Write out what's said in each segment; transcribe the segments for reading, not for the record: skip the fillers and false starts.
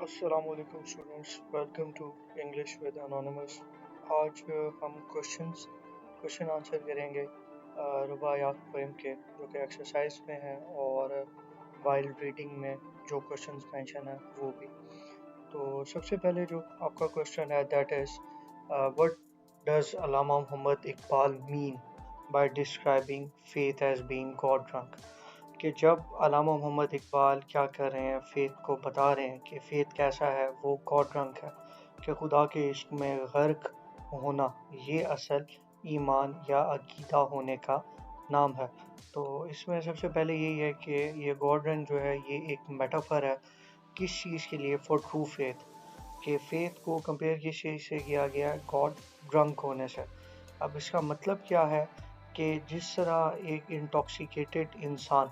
अस्सलाम वालेकुम students, welcome to English with anonymous. आज हम क्वेश्चन आंसर करेंगे रुबायात पोएम के, जो कि एक्सरसाइज में हैं, और वाइल रीडिंग में जो क्वेश्चंस मेंशन है वो भी। तो सबसे पहले जो आपका क्वेश्चन है, that is what does Allama Muhammad Iqbal mean by describing faith as being God drunk. कि जब अल्लामा मोहम्मद इकबाल क्या कर रहे हैं, फेथ को बता रहे हैं कि फेथ कैसा है, वो गॉड ड्रंक है, कि खुदा के इश्क में गर्क होना ये असल ईमान या अकीदा होने का नाम है। तो इसमें सबसे पहले यही है कि ये गॉड ड्रंक जो है ये एक मेटाफर है किस चीज़ के लिए, फॉर ट्रू फेथ। कि फेथ को कंपेयर किस चीज़ से किया गया है, गॉड ड्रंक होने से। अब इसका मतलब क्या है कि जिस तरह एक इंटॉक्सिकेटेड इंसान,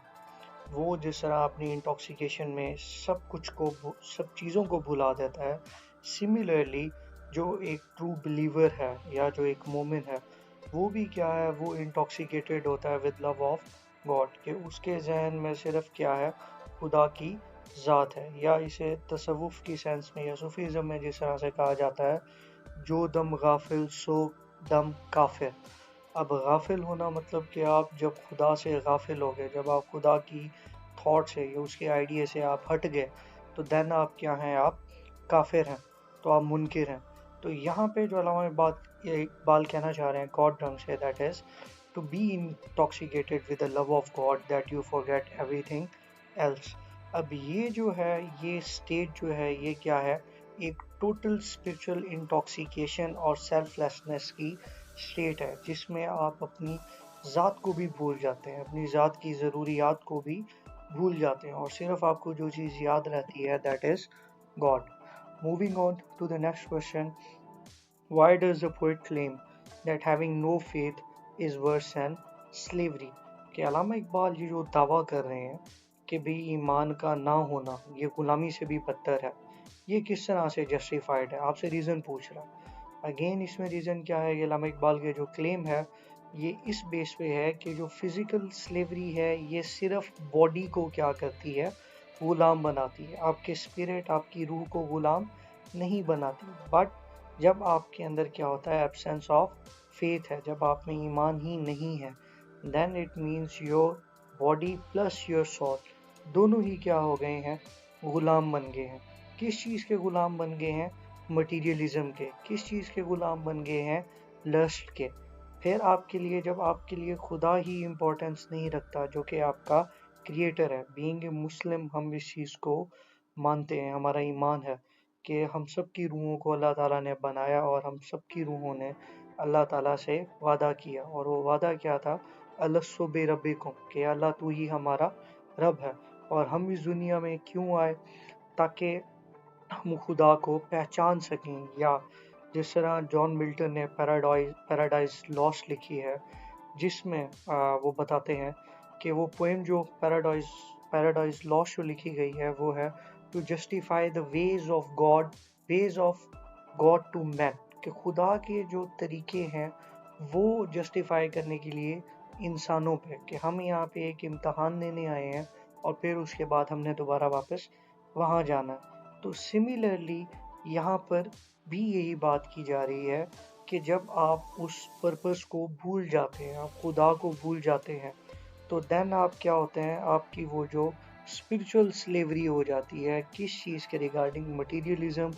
वो जिस तरह अपनी इंटॉक्सिकेशन में सब चीज़ों को भुला देता है, सिमिलरली जो एक ट्रू बिलीवर है या जो एक मोमिन है, वो भी क्या है, वो इंटॉक्सिकेटेड होता है विद लव ऑफ गॉड। कि उसके जहन में सिर्फ क्या है, खुदा की ज़ात है, या इसे तसव्वुफ की सेंस में या सूफीज़म में जिस तरह से कहा जाता है, जो दम गाफिल सो दम काफिर। अब गाफिल होना मतलब कि आप जब खुदा से गाफिल हो गए, जब आप खुदा की थॉट से या उसके आइडिया से आप हट गए, तो देन आप क्या हैं, आप काफिर हैं, तो आप मुनकिर हैं। तो यहाँ पे जो अल्लामा इकबाल कहना चाह रहे हैं गॉड ड्रंक से, that is to be intoxicated with the love of God that you forget everything else. अब ये जो है, ये स्टेट जो है, ये क्या है, एक टोटल स्पिरिचुअल इंटॉक्सिकेशन और सेल्फलेसनेस की स्टेट है, जिसमें आप अपनी ज़ात को भी भूल जाते हैं, अपनी ज़ात की ज़रूरियात को भी भूल जाते हैं, और सिर्फ आपको जो चीज़ याद रहती है, that is God. Moving on to the next question, why does the poet claim that having no faith is worse than slavery. कि अल्लामा इकबाल ये जो दावा कर रहे हैं कि भी ईमान का ना होना ये गुलामी से भी बदतर है, ये किस तरह से जस्टिफाइड है, आपसे रीज़न पूछ रहा है। अगेन इसमें रीज़न क्या है, ये अल्लामा इकबाल के जो क्लेम है, ये इस बेस पे है कि जो फिज़िकल स्लेवरी है, ये सिर्फ बॉडी को क्या करती है, गुलाम बनाती है, आपके स्पिरिट, आपकी रूह को गुलाम नहीं बनाती। बट जब आपके अंदर क्या होता है, एब्सेंस ऑफ फेथ है, जब आप में ईमान ही नहीं है, then it means your body plus your soul दोनों ही क्या हो गए हैं, गुलाम बन गए हैं। किस चीज़ के गुलाम बन गए हैं, मटीरियलिज्म के। किस चीज़ के गुलाम बन गए हैं, लस्ट के। फिर आपके लिए, जब आपके लिए खुदा ही इम्पोर्टेंस नहीं रखता, जो कि आपका क्रिएटर है, बीइंग ए मुस्लिम हम इस चीज़ को मानते हैं, हमारा ईमान है कि हम सब की रूहों को अल्लाह ताला ने बनाया, और हम सब की रूहों ने अल्लाह ताला से वादा किया, और वो वादा क्या था, अलस्सु बिरब्बिकुम, कि अल्लाह तू ही हमारा रब है। और हम इस दुनिया में क्यों आए, ताकि हम खुदा को पहचान सकें, या जिस तरह जॉन मिल्टन ने पैराडाइज लॉस्ट लिखी है, जिसमें वो बताते हैं कि वो पोएम जो पैराडाइज लॉस्ट जो लिखी गई है, वो है to justify the ways of God to man. कि खुदा के जो तरीके हैं वो जस्टिफाई करने के लिए इंसानों पे, कि हम यहाँ पे एक इम्तहान देने आए हैं, और फिर उसके बाद हमने दोबारा वापस वहाँ जाना है। तो सिमिलरली यहाँ पर भी यही बात की जा रही है कि जब आप उस पर्पस को भूल जाते हैं, आप खुदा को भूल जाते हैं, तो देन आप क्या होते हैं, आपकी वो जो स्पिरिचुअल स्लेवरी हो जाती है, किस चीज़ के रिगार्डिंग, मटीरियलिज्म,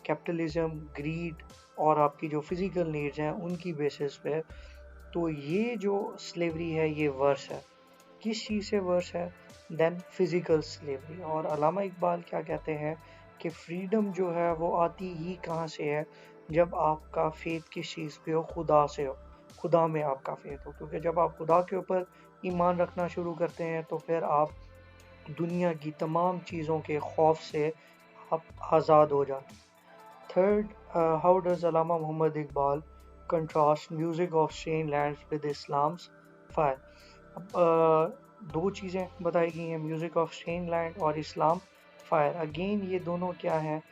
कैपिटलिज्म, ग्रीड, और आपकी जो फिजिकल नीड्स हैं उनकी बेसिस पे। तो ये जो स्लेवरी है, ये वर्स है। किस चीज़ से वर्स है, देन फिजिकल स्लेवरी। और अल्लामा इकबाल क्या कहते हैं कि फ्रीडम जो है वो आती ही कहाँ से है, जब आपका फेथ किस चीज़ पे हो, खुदा से हो, खुदा में आपका फेथ हो। क्योंकि जब आप खुदा के ऊपर ईमान रखना शुरू करते हैं, तो फिर आप दुनिया की तमाम चीज़ों के खौफ से आप आज़ाद हो जाते हैं। Third, how does Allama Muhammad Iqbal contrast music of strange lands with Islam's fire. अब दो चीज़ें बताई गई हैं, म्यूज़िक ऑफ स्ट्रेंज लैंड और इस्लाम फायर। अगेन ये दोनों क्या हैं,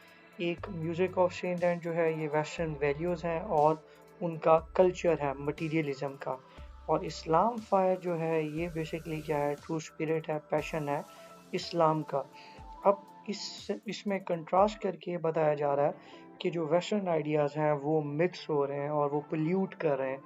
एक म्यूज़िक ऑफ स्ट्रेंज लैंड जो है, ये वेस्टर्न वैल्यूज़ हैं और उनका कल्चर है मटीरियलिज्म का, और इस्लाम फायर जो है, ये बेसिकली क्या है, ट्रू स्पिरिट है, पैशन है इस्लाम का। अब اس میں کنٹراسٹ کر کے بتایا جا رہا ہے کہ جو ویسٹرن آئیڈیاز ہیں وہ مکس ہو رہے ہیں اور وہ پلیوٹ کر رہے ہیں.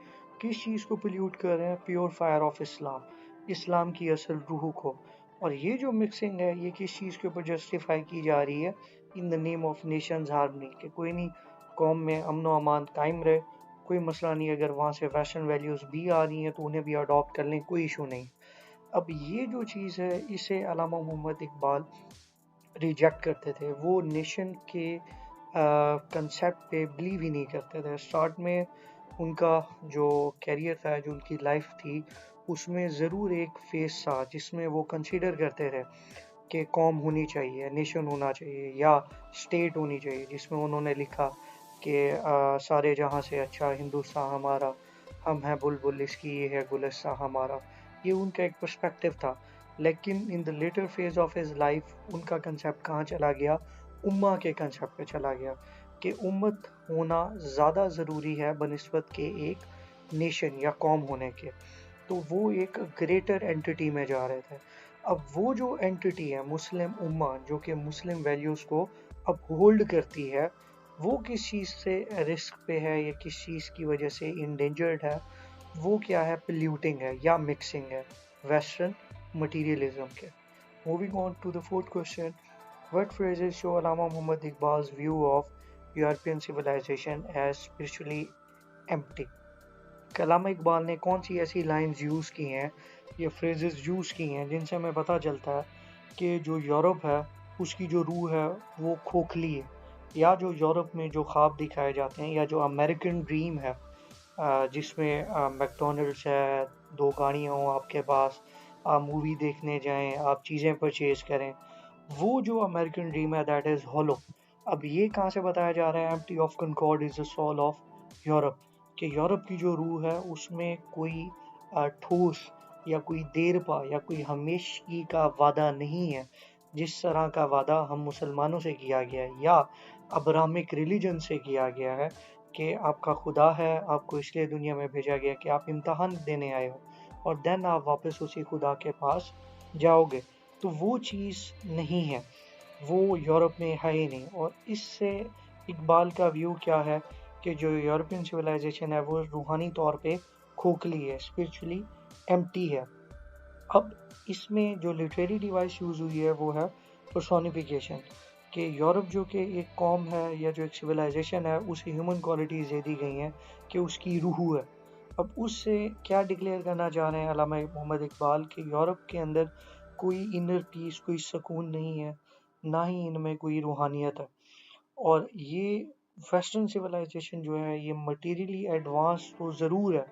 کس چیز کو پلیوٹ کر رہے ہیں؟ پیور فائر آف اسلام، اسلام کی اصل روح کو. اور یہ جو مکسنگ ہے یہ کس چیز کے اوپر جسٹیفائی کی جا رہی ہے؟ ان دا نیم آف نیشنز ہارمنی، کہ کوئی نہیں، قوم میں امن و امان قائم رہے، کوئی مسئلہ نہیں، اگر وہاں سے ویسٹرن ویلیوز بھی آ رہی ہیں تو انہیں بھی اڈاپٹ کر لیں، کوئی ایشو نہیں. اب یہ جو چیز ہے اسے علامہ محمد اقبال ریجیکٹ کرتے تھے. وہ نیشن کے کنسیپٹ پہ بلیو ہی نہیں کرتے تھے. اسٹارٹ میں ان کا جو کیریئر تھا، جو ان کی لائف تھی، اس میں ضرور ایک فیز تھا جس میں وہ کنسیڈر کرتے تھے کہ قوم ہونی چاہیے، نیشن ہونا چاہیے یا اسٹیٹ ہونی چاہیے، جس میں انہوں نے لکھا کہ سارے جہاں سے اچھا ہندوستان ہمارا، ہم ہیں بلبل اس کی یہ ہے گلستان ہمارا. یہ ان کا ایک پرسپیکٹو تھا. لیکن in the later phase of his life ان کا کنسیپٹ کہاں چلا گیا؟ امہ کے کنسیپٹ پہ چلا گیا کہ امت ہونا زیادہ ضروری ہے بنسبت کے ایک نیشن یا قوم ہونے کے. تو وہ ایک گریٹر اینٹی میں جا رہے تھے. اب وہ جو اینٹی ہے مسلم امہ، جو کہ مسلم ویلیوز کو اب ہولڈ کرتی ہے، وہ کس چیز سے رسک پہ ہے یا کس چیز کی وجہ سے انڈینجرڈ ہے؟ وہ کیا ہے؟ پلیوٹنگ ہے یا مکسنگ ہے ویسٹرن مٹیریلزم کے. Moving on to the fourth question, what phrases show Allama Muhammad Iqbal's view of European civilization as spiritually empty؟ علامہ اقبال نے کون سی ایسی لائنز یوز کی ہیں یا فریزز یوز کی ہیں جن سے ہمیں پتہ چلتا ہے کہ جو یورپ ہے اس کی جو روح ہے وہ کھوکھلی ہے، یا جو یورپ میں جو خواب دکھائے جاتے ہیں، یا جو امریکن ڈریم ہے جس میں میکڈونلڈس ہے، 2 گاڑیاں ہوں آپ کے پاس، آپ مووی دیکھنے جائیں، آپ چیزیں پرچیز کریں، وہ جو امریکن ڈریم ہے دیٹ از ہولو. اب یہ کہاں سے بتایا جا رہا ہے؟ Empty of concord is the soul of Europe, کہ یورپ کی جو روح ہے اس میں کوئی ٹھوس یا کوئی دیر پا یا کوئی ہمیشگی کا وعدہ نہیں ہے، جس طرح کا وعدہ ہم مسلمانوں سے کیا گیا ہے یا ابرامک ریلیجن سے کیا گیا ہے کہ آپ کا خدا ہے، آپ کو اس لیے دنیا میں بھیجا گیا کہ آپ امتحان دینے آئے ہو اور دین آپ واپس اسی خدا کے پاس جاؤ گے. تو وہ چیز نہیں ہے، وہ یورپ میں ہے ہی نہیں. اور اس سے اقبال کا ویو کیا ہے کہ جو یورپین سویلائزیشن ہے وہ روحانی طور پہ کھوکھلی ہے، اسپرچولی ایمٹی ہے. اب اس میں جو لٹریری ڈیوائس یوز ہوئی ہے وہ ہے پرسونیفیکیشن، کہ یورپ جو کہ ایک قوم ہے یا جو ایک سویلائزیشن ہے اسے ہیومن کوالٹیز دے دی گئی ہیں کہ اس کی روح ہے. اب اس سے کیا ڈکلیئر کرنا چاہ رہے ہیں علامہ محمد اقبال کہ یورپ کے اندر کوئی انر پیس، کوئی سکون نہیں ہے، نہ ہی ان میں کوئی روحانیت ہے. اور یہ ویسٹرن سویلائزیشن جو ہے یہ مٹیریلی ایڈوانس تو ضرور ہے،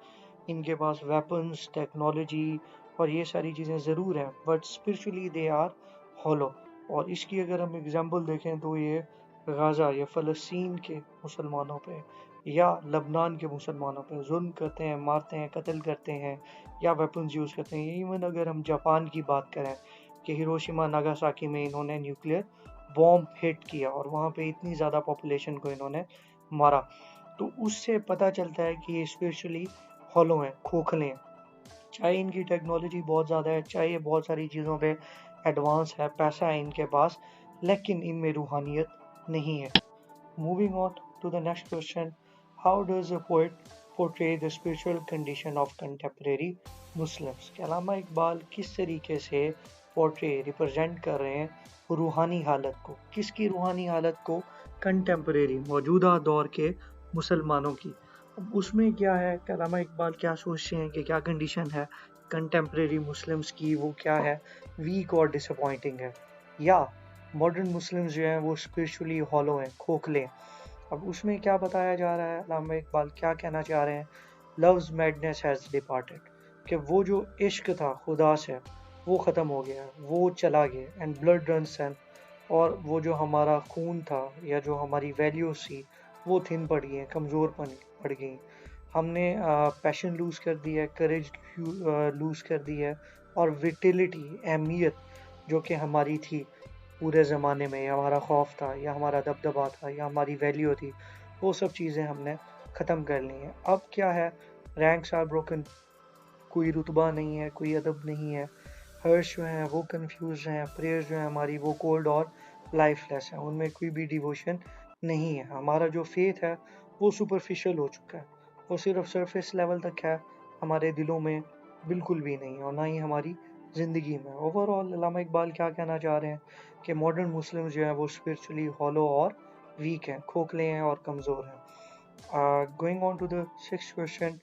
ان کے پاس ویپنز، ٹیکنالوجی اور یہ ساری چیزیں ضرور ہیں، but spiritually they are ghuluw. اور اس کی اگر ہم اگزامپل دیکھیں تو یہ غزہ یا فلسطین کے مسلمانوں پہ یا لبنان کے مسلمانوں پہ ظلم کرتے ہیں، مارتے ہیں، قتل کرتے ہیں یا ویپنز یوز کرتے ہیں. ایون اگر ہم جاپان کی بات کریں کہ ہیروشیما ناگاساکی میں انہوں نے نیوکلیئر بوم ہٹ کیا اور وہاں پہ اتنی زیادہ پاپولیشن کو انہوں نے مارا، تو اس سے پتہ چلتا ہے کہ یہ اسپرچولی ہولو ہیں، کھوکھلے ہیں. چاہے ان کی ٹیکنالوجی بہت زیادہ ہے، چاہے یہ بہت ساری چیزوں پہ ایڈوانس ہے، پیسہ ہے ان کے پاس، لیکن ان میں روحانیت نہیں ہے. Moving on to the next question, how does a poet portray the spiritual condition of contemporary Muslims؟ کہ علامہ اقبال کس طریقے سے پورٹری ریپرزینٹ کر رہے ہیں روحانی حالت کو. کس کی روحانی حالت کو؟ کنٹمپریری، موجودہ دور کے مسلمانوں کی. اب اس میں کیا ہے کہ علامہ اقبال کیا سوچتے ہیں کہ کیا کنڈیشن ہے کنٹمپریری مسلمز کی؟ وہ کیا ہے؟ ویک اور ڈس اپوائنٹنگ ہے، یا ماڈرن مسلمز جو ہیں وہ اسپرچولی ہالو ہیں، کھوکھلے ہیں. اب اس میں کیا بتایا جا رہا ہے؟ علامہ اقبال کیا کہنا چاہ رہے ہیں؟ لوز میڈنس ہیز ڈپارٹڈ، کہ وہ جو عشق تھا خدا سے وہ ختم ہو گیا، وہ چلا گیا. اینڈ بلڈ رنس تھن، اور وہ جو ہمارا خون تھا یا جو ہماری ویلیوز تھی وہ تھن پڑ گئی ہیں، کمزور پڑ گئی. ہم نے پیشن لوز کر دی ہے، کریج لوز کر دی ہے، اور وٹیلٹی، اہمیت جو کہ ہماری تھی پورے زمانے میں، یا ہمارا خوف تھا یا ہمارا دبدبا تھا یا ہماری ویلیو تھی، وہ سب چیزیں ہم نے ختم کر لی ہیں. اب کیا ہے؟ رینکس آر بروکن، کوئی رتبہ نہیں ہے، کوئی ادب نہیں ہے. ہرش جو ہیں وہ کنفیوز ہیں، پریئر جو ہے ہماری وہ کولڈ اور लाइफ लेस हैं, उनमें कोई भी डिवोशन नहीं है। हमारा जो फेथ है वो सुपरफिशियल हो चुका है, वो सिर्फ सरफेस लेवल तक है, हमारे दिलों में बिल्कुल भी नहीं, और ना ही हमारी ज़िंदगी में। ओवरऑल अल्लामा इकबाल क्या कहना चाह रहे हैं कि मॉडर्न मुस्लिम जो है वो स्पिरिचुअली हॉलो और वीक हैं, खोखले हैं और कमज़ोर हैं। Going on to the sixth question,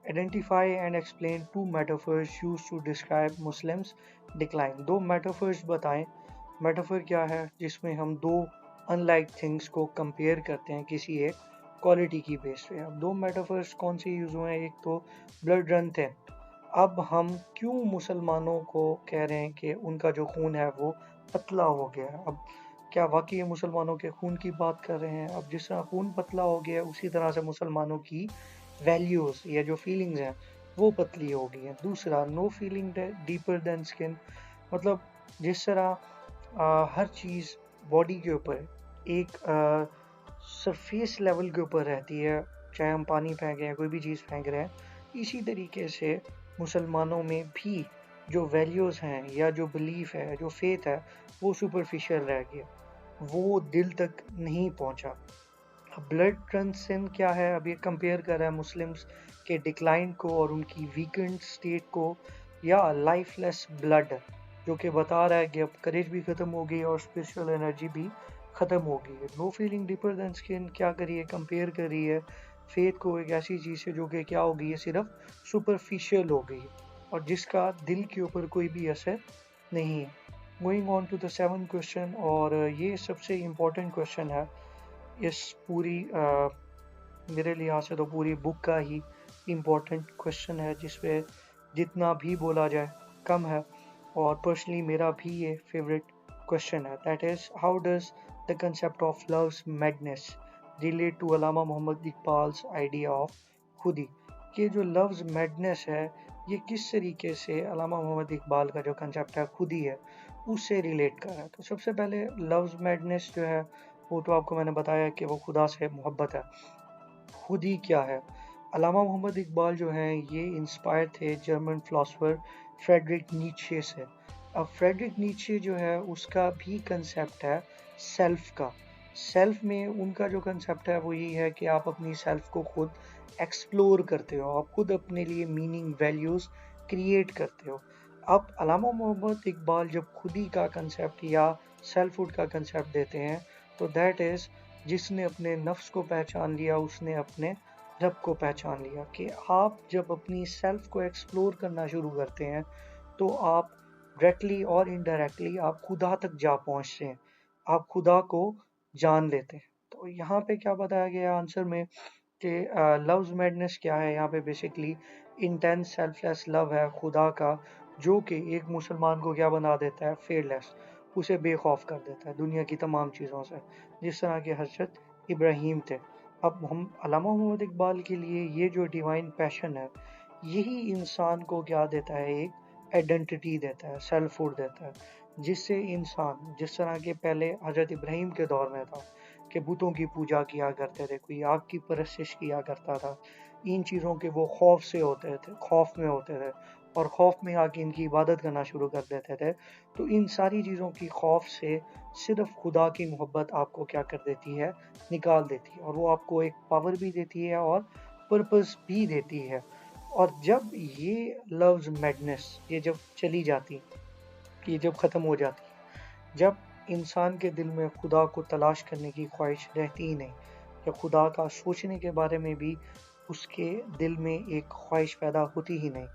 identify and explain two metaphors used to describe Muslims decline. दो metaphors बताएं। metaphor क्या है? जिसमें हम दो unlike things को compare करते हैं किसी एक quality की base पे। अब दो metaphors कौन से यूज हुए हैं? एक तो blood run thin। अब हम क्यों मुसलमानों को कह रहे हैं कि उनका जो खून है वो पतला हो गया है? अब क्या वाकई मुसलमानों के खून की बात कर रहे हैं? अब जिस तरह खून पतला हो गया उसी तरह से मुसलमानों की वैल्यूज़ या जो फीलिंग्स हैं वो पतली हो गई हैं। दूसरा, no feeling deeper than skin, मतलब जिस तरह हर चीज़ बॉडी के ऊपर एक सरफेस लेवल के ऊपर रहती है, चाहे हम पानी फेंक रहे हैं, कोई भी चीज़ फेंक रहे हैं, इसी तरीके से मुसलमानों में भी जो वैल्यूज़ हैं या जो बिलीफ है, जो फेथ है, वो सुपरफिशियल रह गया, वो दिल तक नहीं पहुंचा। अब ब्लड ट्रांसन क्या है? अब ये कंपेयर कर रहा है मुस्लिम्स के डिक्लाइन को और उनकी वीकेंड स्टेट को, या लाइफलेस ब्लड, जो कि बता रहा है कि अब करेज भी ख़त्म हो गई और स्पिरिचुअल एनर्जी भी ख़त्म हो गई है। No feeling deeper than skin क्या करी है? कंपेयर कर रही है फेथ को एक ऐसी चीज़ से जो कि क्या हो गई है, सिर्फ सुपरफिशियल हो गई है और जिसका दिल के ऊपर कोई भी असर नहीं है। Going on to the seven question, और ये सबसे इम्पोर्टेंट क्वेश्चन है इस पूरी मेरे लिहाज से तो पूरी बुक का ही इम्पोर्टेंट क्वेश्चन है, जिस पे जितना भी बोला जाए कम है, और पर्सनली मेरा भी ये फेवरेट क्वेश्चन है। That is, how does the concept of love's madness relate to Allama Mohammad Iqbal's idea of khudi. कि जो लव्स मैडनेस है ये किस तरीके से अल्लामा मोहम्मद इकबाल का जो कंसेप्ट है खुदी है उससे रिलेट कर रहा है। तो सबसे पहले लव्स मैडनेस जो है वो तो आपको मैंने बताया कि वो खुदा से मोहब्बत है। खुदी क्या है? अल्लामा मोहम्मद इकबाल जो हैं ये इंस्पायर थे जर्मन फिलोसोफर फ्रेडरिक नीत्शे से। अब फ्रेडरिक नीत्शे जो है उसका भी कंसेप्ट है सेल्फ का। सेल्फ में उनका जो कंसेप्ट है वो यही है कि आप अपनी सेल्फ को खुद एक्सप्लोर करते हो, आप खुद अपने लिए मीनिंग वैल्यूज़ क्रिएट करते हो। अब अल्लामा मोहम्मद इकबाल जब खुदी का कंसेप्ट या सेल्फहुड का कंसेप्ट देते हैं तो दैट इज़, जिसने अपने नफ्स को पहचान लिया उसने अपने रब को पहचान लिया। कि आप जब अपनी सेल्फ को एक्सप्लोर करना शुरू करते हैं तो आप डायरेक्टली और इनडायरेक्टली आप खुदा तक जा पहुंचते हैं, आप खुदा को जान लेते हैं। तो यहाँ पे क्या बताया गया आंसर में कि लव्स मैडनेस क्या है? यहाँ पे बेसिकली इंटेंस सेल्फलेस लव है खुदा का, जो कि एक मुसलमान को क्या बना देता है? फेयरलेस, उसे बेखौफ कर देता है दुनिया की तमाम चीज़ों से, जिस तरह के हजरत इब्राहीम थे। अब हम अल्लामा मोहम्मद इकबाल के लिए ये जो डिवाइन पैशन है यही इंसान को क्या देता है? एक आइडेंटिटी देता है, सेल्फहुड देता है, जिससे इंसान जिस तरह के पहले हजरत इब्राहीम के दौर में था कि बुतों की पूजा किया करते थे, कोई आग की परस्तिश किया करता था, इन चीज़ों के वो खौफ से होते थे, खौफ में होते थे और खौफ में आके इनकी इबादत करना शुरू कर देते थे। तो इन सारी चीज़ों की खौफ से सिर्फ खुदा की मोहब्बत आपको क्या कर देती है? निकाल देती है, और वो आपको एक पावर भी देती है और पर्पस भी देती है। और जब ये लव्स मैडनेस ये जब चली जाती, ये जब ख़त्म हो जाती, जब इंसान के दिल में खुदा को तलाश करने की ख्वाहिश रहती ही नहीं, या खुदा का सोचने के बारे में भी उसके दिल में एक ख्वाहिश पैदा होती ही नहीं,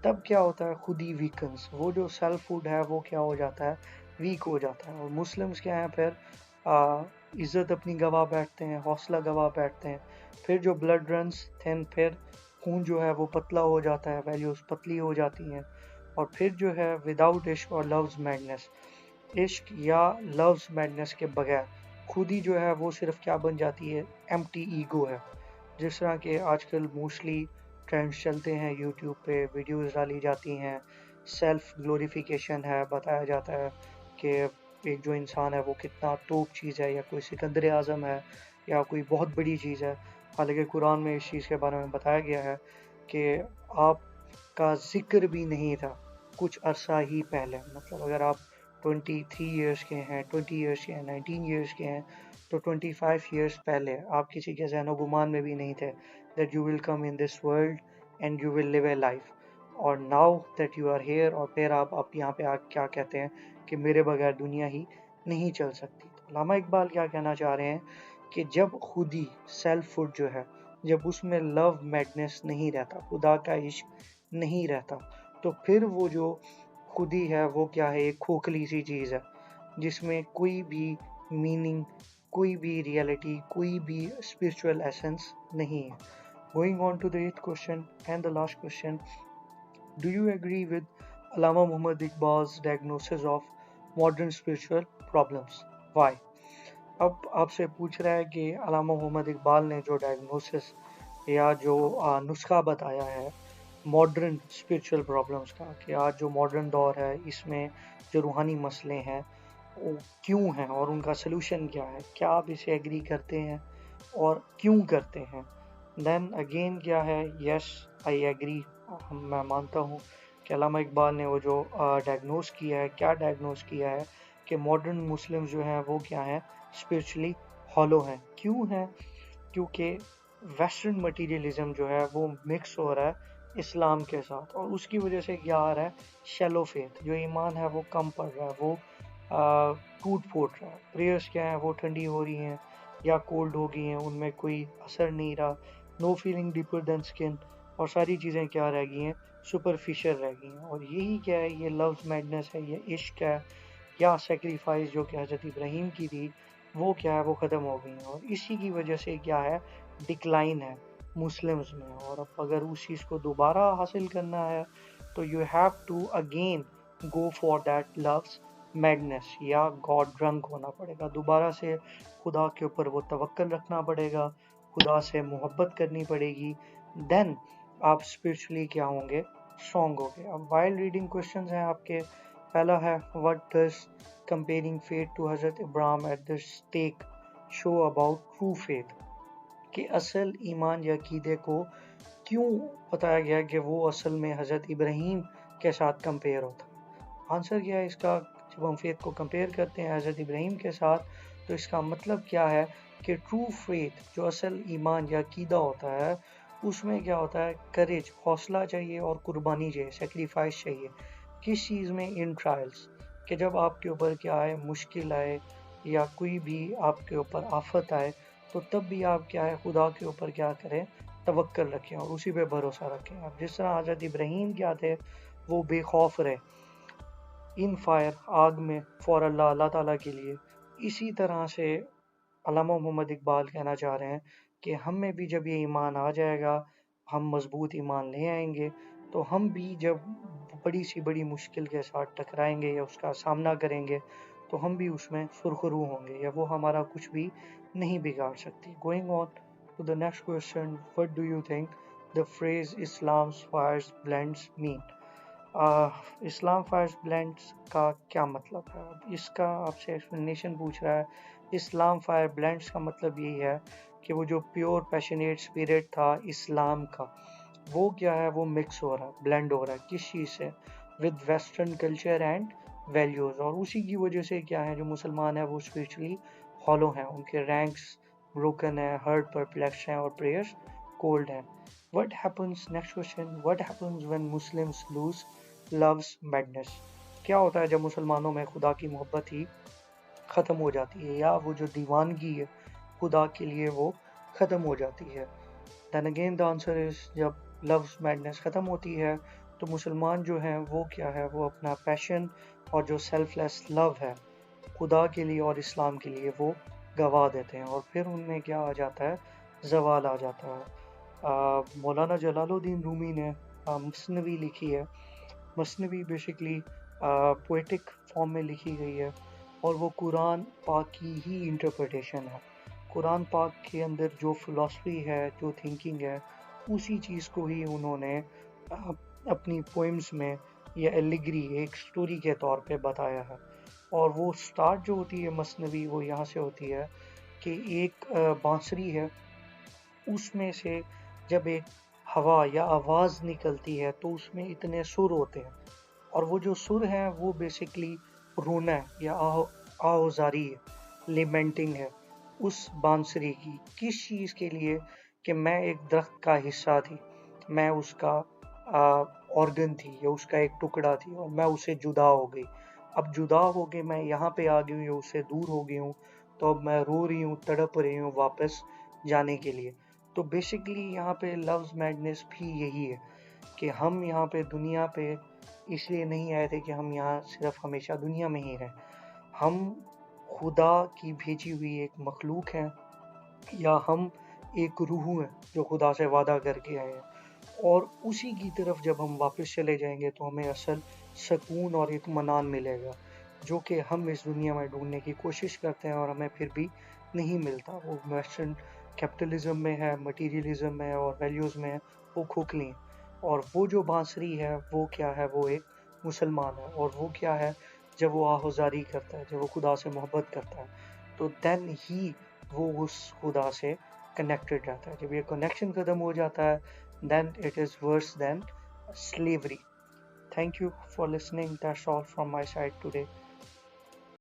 तब क्या होता है? खुद ही वीकन्स, वो जो सेल्फहुड है वो क्या हो जाता है? वीक हो जाता है। और मुस्लिम्स क्या हैं फिर? इज़्ज़त अपनी गवा बैठते हैं, हौसला गवा बैठते हैं, फिर जो ब्लड रन्स थिन, फिर खून जो है वो पतला हो जाता है, वैल्यूज़ पतली हो जाती हैं, और फिर जो है विदाउट इश्क और लव्स मैडनेस, इश्क या लव्स मैडनेस के बगैर खुद ही जो है वो सिर्फ क्या बन जाती है? एम्प्टी ईगो है। जिस तरह के आजकल मोस्टली ट्रेंड्स चलते हैं, यूट्यूब पे वीडियोस डाली जाती हैं, सेल्फ ग्लोरिफिकेशन है, बताया जाता है कि एक जो इंसान है वो कितना तोप चीज़ है, या कोई सिकंदर आज़म है, या कोई बहुत बड़ी चीज़ है। हालांकि कुरान में इस चीज़ के बारे में बताया गया है कि आपका जिक्र भी नहीं था कुछ अरसा ही पहले। मतलब अगर आप 23 ایئرس کے ہیں، 20 ایئرس کے ہیں، 19 ایئرس کے ہیں، تو 25 ایئرس پہلے آپ کسی کے ذہن و گمان میں بھی نہیں تھے that you will come in this world and you will live a life. اور now that you are here، اور پھر آپ یہاں پہ کیا کہتے ہیں کہ میرے بغیر دنیا ہی نہیں چل سکتی. تو علامہ اقبال کیا کہنا چاہ رہے ہیں کہ جب خودی سیلف فوڈ جو ہے، جب اس میں لو میڈنس نہیں رہتا، خدا کا عشق نہیں رہتا، تو پھر وہ جو خودی ہے وہ کیا ہے، ایک کھوکھلی سی چیز ہے جس میں کوئی بھی میننگ، کوئی بھی ریئلٹی، کوئی بھی اسپرچول ایسنس نہیں ہے. Going on to the 8th question and the last question, do you agree with Allama Muhammad Iqbal's diagnosis of modern spiritual problems? Why? اب آپ سے پوچھ رہا ہے کہ علامہ محمد اقبال نے جو ڈائگنوسس یا جو نسخہ بتایا ہے ماڈرن اسپرچول پرابلمس کا، کہ آج جو ماڈرن دور ہے اس میں جو روحانی مسئلے ہیں وہ کیوں ہیں اور ان کا سلوشن کیا ہے، کیا آپ اسے ایگری کرتے ہیں اور کیوں کرتے ہیں؟ دین اگین کیا ہے، یس آئی ایگری، میں مانتا ہوں کہ علامہ اقبال نے وہ جو ڈائگنوز کیا ہے، کیا ڈائگنوز کیا ہے کہ ماڈرن مسلم جو ہیں وہ کیا ہیں، اسپرچولی ہالو ہیں. کیوں ہیں؟ کیونکہ ویسٹرن مٹیریلزم جو ہے وہ مکس ہو رہا ہے اسلام کے ساتھ، اور اس کی وجہ سے کیا آ رہا ہے، شیلو فیتھ، جو ایمان ہے وہ کم پڑ رہا ہے، وہ ٹوٹ پھوٹ رہا ہے. پریئرس کیا ہیں، وہ ٹھنڈی ہو رہی ہیں یا کولڈ ہو گئی ہیں، ان میں کوئی اثر نہیں رہا. نو فیلنگ ڈیپر دین اسکن، اور ساری چیزیں کیا رہ گئی ہیں، سپرفیشل رہ گئی ہیں. اور یہی کیا ہے، یہ لوز میڈنس ہے، یہ عشق ہے، یا سیکریفائس جو کہ حضرت ابراہیم کی تھی وہ کیا ہے، وہ ختم ہو گئی ہیں. اور اسی کی وجہ سے کیا ہے، ڈکلائن ہے مسلمز میں. اور اب اگر اس چیز کو دوبارہ حاصل کرنا ہے تو you have to again go for that lose madness, یا گاڈ ڈرنک ہونا پڑے گا، دوبارہ سے خدا کے اوپر وہ توکل رکھنا پڑے گا، خدا سے محبت کرنی پڑے گی. دین آپ اسپرچولی کیا ہوں گے، اسٹرانگ ہو گے. اب وائل ریڈنگ کوشچنز ہیں آپ کے. پہلا ہے، what does comparing faith to حضرت ابراہیم at the stake show about true faith؟ کہ اصل ایمان یا عقیدے کو کیوں بتایا گیا کہ وہ اصل میں حضرت ابراہیم کے ساتھ کمپیئر ہوتا ہے؟ آنسر کیا ہے اس کا؟ جب ہم فیتھ کو کمپیئر کرتے ہیں حضرت ابراہیم کے ساتھ تو اس کا مطلب کیا ہے کہ ٹرو فیتھ، جو اصل ایمان یا عقیدہ ہوتا ہے، اس میں کیا ہوتا ہے، کریج، حوصلہ چاہیے اور قربانی چاہیے، سیکریفائس چاہیے. کس چیز میں؟ ان ٹرائلز، کہ جب آپ کے اوپر کیا آئے، مشکل آئے یا کوئی بھی آپ کے اوپر آفت آئے، تو تب بھی آپ کیا ہے، خدا کے اوپر کیا کریں، توکل رکھیں اور اسی پہ بھروسہ رکھیں. اب جس طرح حضرت ابراہیم کیا تھے، وہ بے خوف رہے ان فائر، آگ میں، فور اللہ، اللہ تعالیٰ کے لیے. اسی طرح سے علامہ محمد اقبال کہنا چاہ رہے ہیں کہ ہم میں بھی جب یہ ایمان آ جائے گا، ہم مضبوط ایمان لے آئیں گے، تو ہم بھی جب بڑی سی بڑی مشکل کے ساتھ ٹکرائیں گے یا اس کا سامنا کریں گے تو ہم بھی اس میں سرخرو ہوں گے، یا وہ ہمارا کچھ بھی نہیں بگاڑ سکتی. Going on to the next question, what do you think the phrase Islam fires blends men? Islam fires blends کا کیا مطلب ہے؟ اس کا آپ سے ایکسپلینیشن پوچھ رہا ہے. اسلام فائر بلینڈز کا مطلب یہی ہے کہ وہ جو پیور پیشنیٹ اسپرٹ تھا اسلام کا، وہ کیا ہے، وہ مکس ہو رہا ہے، بلینڈ ہو رہا ہے. کس چیز سے؟ With western culture and values. اور اسی کی وجہ سے کیا ہے، جو مسلمان ہیں وہ اسپرچولی ہالو ہیں، ان کے رینکس بروکن ہیں، ہرٹ پرپلیکس ہیں اور پریئرس کولڈ ہیں. What happens, next question, what happens when Muslims lose lose madness? کیا ہوتا ہے جب مسلمانوں میں خدا کی محبت ہی ختم ہو جاتی ہے، یا وہ جو دیوانگی ہے خدا کے لیے وہ ختم ہو جاتی ہے؟ Then again the answer is, جب لوز میڈنس ختم ہوتی ہے تو مسلمان جو ہیں وہ کیا ہے، وہ اپنا پیشن اور جو سیلف لیس لو ہے خدا کے لیے اور اسلام کے لیے وہ گوا دیتے ہیں، اور پھر ان میں کیا آ جاتا ہے، زوال آ جاتا ہے. مولانا جلال الدین رومی نے مثنوی لکھی ہے. مثنوی بیسیکلی پوئٹک فارم میں لکھی گئی ہے، اور وہ قرآن پاک کی ہی انٹرپریٹیشن ہے. قرآن پاک کے اندر جو فلاسفی ہے، جو تھنکنگ ہے، اسی چیز کو ہی انہوں نے اپنی پوئمز میں یا ایلیگری، ایک سٹوری کے طور پہ بتایا ہے. اور وہ سٹارٹ جو ہوتی ہے مثنوی، وہ یہاں سے ہوتی ہے کہ ایک بانسری ہے، اس میں سے جب ایک ہوا یا آواز نکلتی ہے تو اس میں اتنے سر ہوتے ہیں، اور وہ جو سر ہیں وہ بیسیکلی रोना है या आहोजारी है, लेमेंटिंग है उस बांसुरी की, किस चीज़ के लिए? कि मैं एक दरख्त का हिस्सा थी, मैं उसका ऑर्गन थी या उसका एक टुकड़ा थी और मैं उससे जुदा हो गई। अब जुदा हो के मैं यहाँ पे आ गई हूँ, उससे दूर हो गई हूँ, तो अब मैं रो रही हूँ, तड़प रही हूँ वापस जाने के लिए। तो बेसिकली यहाँ पे लव्स मैडनेस भी यही है कि हम यहाँ पे दुनिया पे इसलिए नहीं आए थे कि हम यहाँ सिर्फ हमेशा दुनिया में ही रहें। हम खुदा की भेजी हुई एक मखलूक हैं, या हम एक रूह हैं जो खुदा से वादा करके आए हैं, और उसी की तरफ जब हम वापस चले जाएंगे तो हमें असल सुकून और इत्मीनान मिलेगा, जो कि हम इस दुनिया में ढूंढने की कोशिश करते हैं और हमें फिर भी नहीं मिलता। वो वेस्टर्न कैपिटलिज्म में है, मटीरियलिज्म में है और वैल्यूज़ में है, वो खोखली हैं। और वो जो बांसुरी है वो क्या है? वो एक मुसलमान है। और वो क्या है? जब वो आहुजारी करता है, जब वो खुदा से मोहब्बत करता है, तो देन ही वो उस खुदा से कनेक्टेड रहता है। जब ये कनेक्शन ख़त्म हो जाता है, then it is worse than slavery. Thank you for listening. That's all from my side today.